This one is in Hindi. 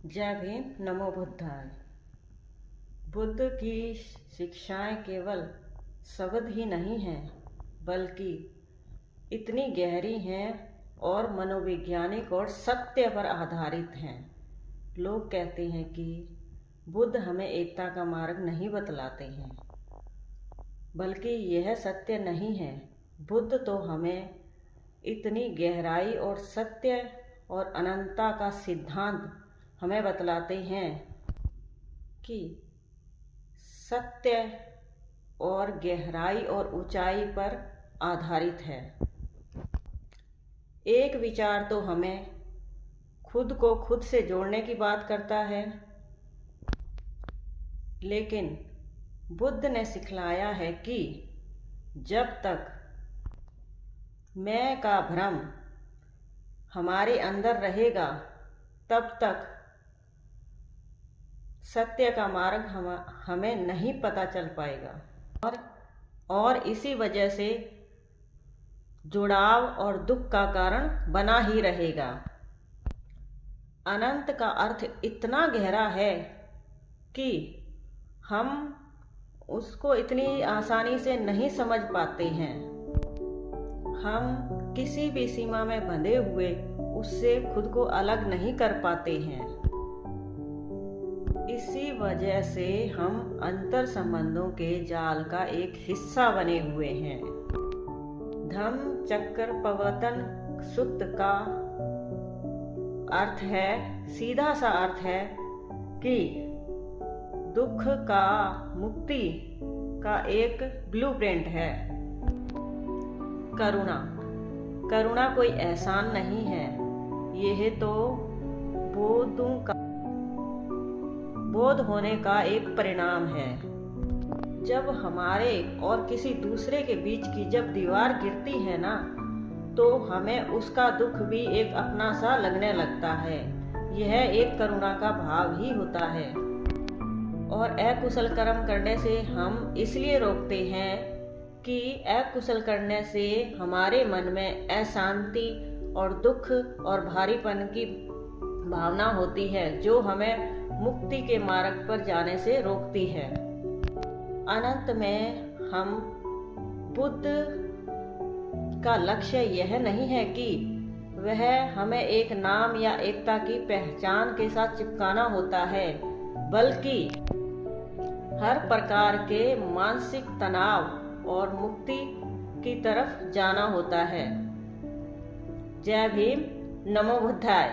जय भीम, नमो बुद्धाय। बुद्ध की शिक्षाएं केवल शब्द ही नहीं हैं, बल्कि इतनी गहरी हैं और मनोवैज्ञानिक और सत्य पर आधारित हैं। लोग कहते हैं कि बुद्ध हमें एकता का मार्ग नहीं बतलाते हैं, बल्कि यह सत्य नहीं है। बुद्ध तो हमें इतनी गहराई और सत्य और अनंतता का सिद्धांत हमें बतलाते हैं कि सत्य और गहराई और ऊंचाई पर आधारित है। एक विचार तो हमें खुद को खुद से जोड़ने की बात करता है, लेकिन बुद्ध ने सिखलाया है कि जब तक मैं का भ्रम हमारे अंदर रहेगा, तब तक सत्य का मार्ग हमें नहीं पता चल पाएगा और इसी वजह से जुड़ाव और दुख का कारण बना ही रहेगा। अनंत का अर्थ इतना गहरा है कि हम उसको इतनी आसानी से नहीं समझ पाते हैं। हम किसी भी सीमा में बंधे हुए उससे खुद को अलग नहीं कर पाते हैं। इसी वजह से हम अंतर संबंधों के जाल का एक हिस्सा बने हुए हैं। धम्म चक्र प्रवर्तन सूत्र का अर्थ है, सीधा सा अर्थ है कि दुख का मुक्ति का एक ब्लूप्रिंट है। करुणा कोई एहसान नहीं है, यह तो बोध होने का एक परिणाम है। जब हमारे और किसी दूसरे के बीच की जब दीवार गिरती है ना, तो हमें उसका दुख भी एक अपना सा लगने लगता है। यह एक करुणा का भाव ही होता है। और अकुशल कर्म करने से हम इसलिए रोकते हैं कि अकुशल करने से हमारे मन में अशांति और दुख और भारीपन की भावना होती है, जो हमें मुक्ति के मार्ग पर जाने से रोकती है। अनंत में हम बुद्ध का लक्ष्य यह नहीं है कि वह हमें एक नाम या एकता की पहचान के साथ चिपकाना होता है, बल्कि हर प्रकार के मानसिक तनाव और मुक्ति की तरफ जाना होता है। जय भीम, नमो बुद्धाय।